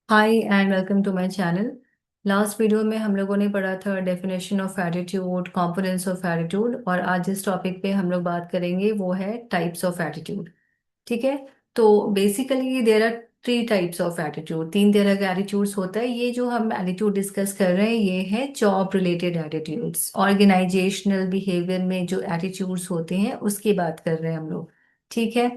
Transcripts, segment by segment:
Hi and welcome to my channel. Last video में हम लोगों ने पढ़ा था definition of attitude, components of attitude, और आज जिस टॉपिक पे हम लोग बात करेंगे वो है टाइप्स ऑफ एटीट्यूड। ठीक है। तो basically there are three types of attitude, तीन तरह का एटीट्यूड्स होता है। ये जो हम एटीट्यूड डिस्कस कर रहे हैं ये है job related attitudes, organisational behaviour में जो एटीट्यूड्स होते हैं उसकी बात कर रहे हैं हम लोग। ठीक है।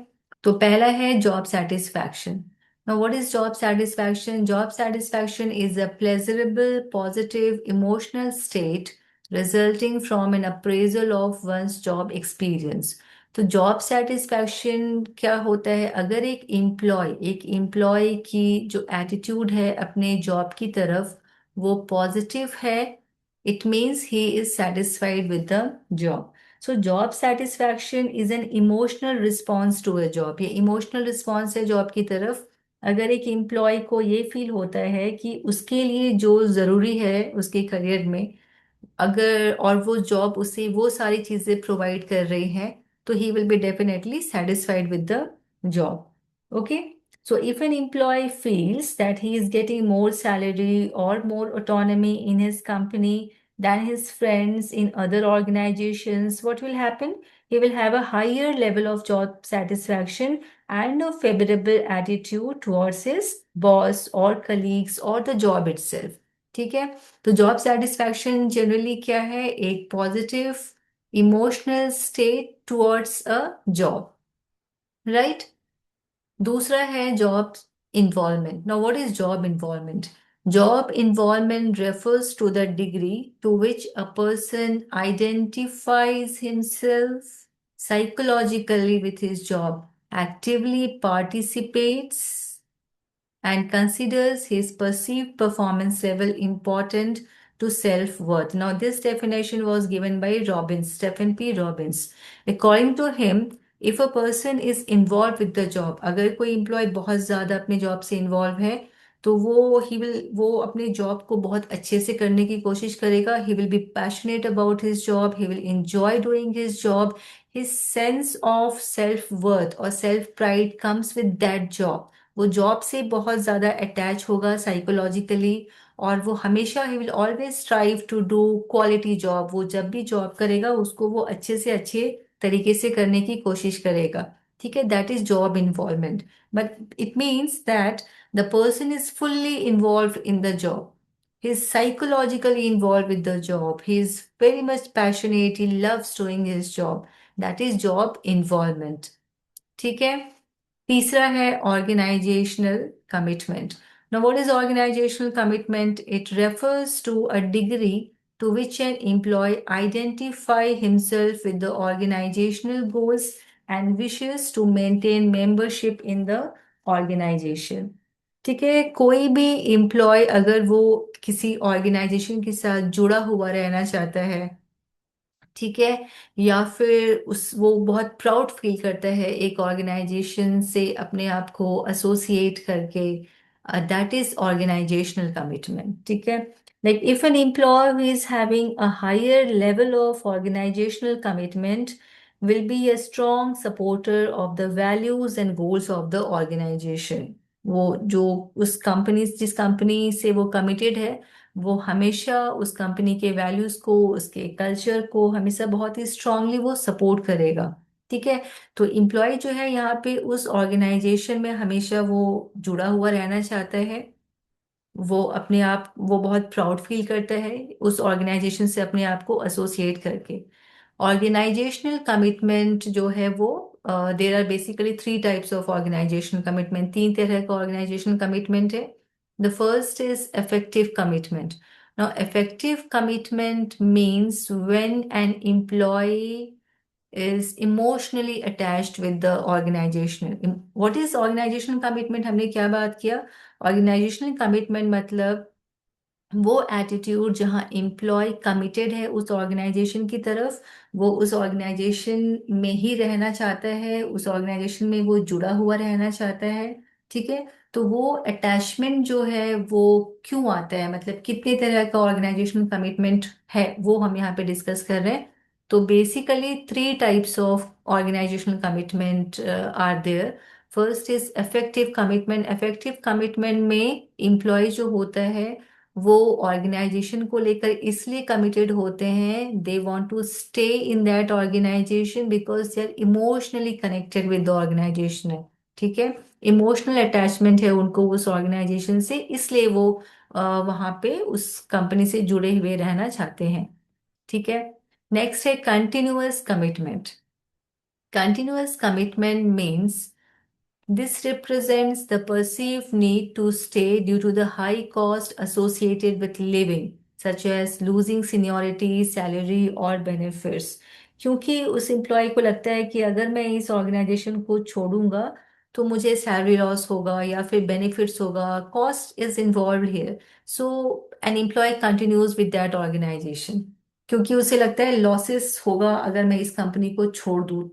तो पहला है job satisfaction. Now, what is job satisfaction? Job satisfaction is a pleasurable, positive, emotional state resulting from an appraisal of one's job experience. तो जॉब सेटिस्फैक्शन क्या होता है? अगर एक एम्प्लॉय की जो एटीट्यूड है अपने जॉब की तरफ वो पॉजिटिव है, it means he is satisfied with the job. So job satisfaction is an emotional response to a job. ये इमोशनल रिस्पॉन्स है जॉब की तरफ। अगर एक एम्प्लॉय को ये फील होता है कि उसके लिए जो ज़रूरी है उसके करियर में, अगर और वो जॉब उसे वो सारी चीजें प्रोवाइड कर रही हैं, तो ही will be definitely satisfied with the job. Okay. So if an employee feels that he is getting more salary or more autonomy in his company than his friends in other organizations, what will happen? He will have a higher level of job satisfaction and a favorable attitude towards his boss or colleagues or the job itself. ठीक है। तो job satisfaction generally क्या है? एक positive emotional state towards a job, right. दूसरा है job involvement. Now what is job involvement? Job involvement refers to the degree to which a person identifies himself psychologically with his job, actively participates and considers his perceived performance level important to self-worth. Now, this definition was given by Robbins, Stephen P. Robbins. According to him, if a person is involved with the job, अगर कोई employ बहुत ज़्यादा अपने job से involve है, तो वो अपने जॉब को बहुत अच्छे से करने की कोशिश करेगा। He will be passionate about his job, he will enjoy doing his job. His sense of self worth और self pride comes with that job. वो जॉब से बहुत ज़्यादा अटैच होगा साइकोलॉजिकली, और वो हमेशा he will always strive to do quality job. वो जब भी जॉब करेगा उसको वो अच्छे से अच्छे तरीके से करने की कोशिश करेगा। ठीक है। That is job involvement. But it means that the person is fully involve in the job, he is psychologically involved with the job, he is very much passionate, he loves doing his job. That is job involvement. ठीक है। तीसरा है organisational commitment. Now, what is organizational commitment? It refers to a degree to which an employee identify himself with the organizational goals and wishes to maintain membership in the organization. ठीक है। कोई भी employ अगर वो किसी organisation के साथ जुड़ा हुआ रहना चाहता है, ठीक है, या फिर उस वो बहुत प्राउड फील करता है एक ऑर्गेनाइजेशन से अपने आप को एसोसिएट करके, दैट इज ऑर्गेनाइजेशनल कमिटमेंट। ठीक है। Like if an employee who is having a higher level of organisational commitment will be a strong supporter of the values and goals of the organization. वो जो उस company जिस company से वो committed है, वो हमेशा उस कंपनी के वैल्यूज को, उसके कल्चर को हमेशा बहुत ही स्ट्रांगली वो सपोर्ट करेगा। ठीक है। तो एम्प्लॉय जो है यहाँ पे उस ऑर्गेनाइजेशन में हमेशा वो जुड़ा हुआ रहना चाहता है। वो अपने आप वो बहुत प्राउड फील करता है उस ऑर्गेनाइजेशन से अपने आप को एसोसिएट करके। ऑर्गेनाइजेशनल कमिटमेंट जो है वो, there are basically three types of organisational commitment, तीन तरह का ऑर्गेनाइजेशनल कमिटमेंट है। The first is effective commitment. Now, effective commitment means when an employee is emotionally attached with the organizational. What is organizational commitment? हमने क्या बात किया? Organisational commitment मतलब वो एटीट्यूड जहाँ एम्प्लॉय कमिटेड है उस ऑर्गेनाइजेशन की तरफ, वो उस ऑर्गेनाइजेशन में ही रहना चाहता है, उस ऑर्गेनाइजेशन में वो जुड़ा हुआ रहना चाहता है। ठीक है। तो वो अटैचमेंट जो है वो क्यों आता है, मतलब कितने तरह का ऑर्गेनाइजेशनल कमिटमेंट है वो हम यहाँ पे डिस्कस कर रहे हैं। तो basically three types of organisational commitment are there. First is effective commitment. Effective commitment में एम्प्लॉय जो होता है वो ऑर्गेनाइजेशन को लेकर इसलिए कमिटेड होते हैं, they want to stay in that organisation because they are emotionally connected with the organisation. ठीक है, इमोशनल अटैचमेंट है उनको उस ऑर्गेनाइजेशन से, इसलिए वो वहां पे उस कंपनी से जुड़े हुए रहना चाहते हैं। ठीक है, नेक्स्ट है continuous commitment. Continuous commitment means this represents the perceived need to stay due to the high cost associated with living, such as losing seniority, salary और benefits। क्योंकि उस एम्प्लॉय को लगता है कि अगर मैं इस ऑर्गेनाइजेशन को छोड़ूंगा तो मुझे सैलरी लॉस होगा या फिर बेनिफिट्स होगा, cost is involve here. So an employee continues with that organisation, क्योंकि उसे लगता है लॉसेस होगा अगर मैं इस कंपनी को छोड़ दूँ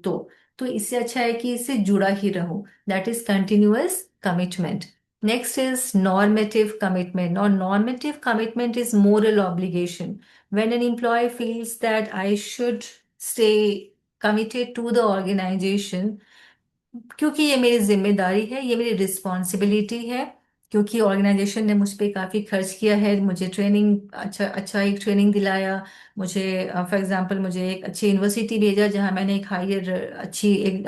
तो इससे अच्छा है कि इससे जुड़ा ही रहूं। That is continuous commitment. Next is normative commitment. Now, normative commitment is moral obligation. When an employee feels that I should stay committed to the organization, क्योंकि ये मेरी जिम्मेदारी है, ये मेरी रिस्पॉन्सिबिलिटी है, क्योंकि ऑर्गेनाइजेशन ने मुझ पे काफ़ी खर्च किया है, मुझे ट्रेनिंग अच्छा अच्छा एक ट्रेनिंग दिलाया, मुझे फॉर एग्जांपल मुझे एक अच्छी यूनिवर्सिटी भेजा जहां मैंने एक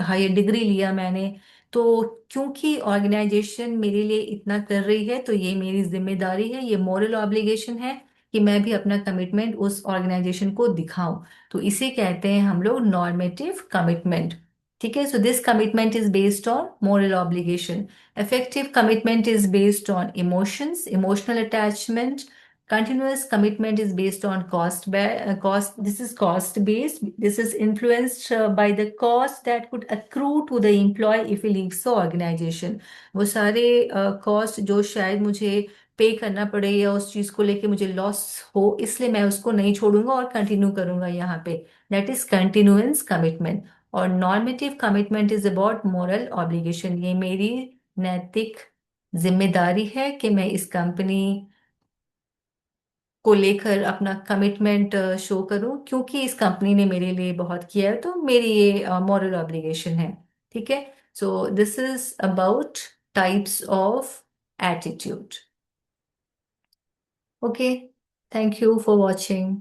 हायर डिग्री लिया मैंने। तो क्योंकि ऑर्गेनाइजेशन मेरे लिए इतना कर रही है तो ये मेरी जिम्मेदारी है, ये मॉरल ऑब्लिगेशन है कि मैं भी अपना कमिटमेंट उस ऑर्गेनाइजेशन को दिखाऊं। तो इसे कहते हैं हम लोग नॉर्मेटिव कमिटमेंट। ठीक है, so this commitment is based on moral obligation. Effective commitment is based on emotions, emotional attachment. Continuous commitment is based on cost. This is cost based. This is influenced by the cost that could accrue to the employee if he leaves the organization. वो सारे cost जो शायद मुझे पे करना पड़े या उस चीज को लेके मुझे लॉस हो, इसलिए मैं उसको नहीं छोड़ूंगा और कंटिन्यू करूंगा यहाँ पे। That is continuance commitment. और normative commitment is about moral obligation, ये मेरी नैतिक जिम्मेदारी है कि मैं इस कंपनी को लेकर अपना कमिटमेंट शो करूं, क्योंकि इस कंपनी ने मेरे लिए बहुत किया है तो मेरी ये मॉरल ऑब्लिगेशन है। ठीक है, so this is about types of attitude. Okay, thank you for watching.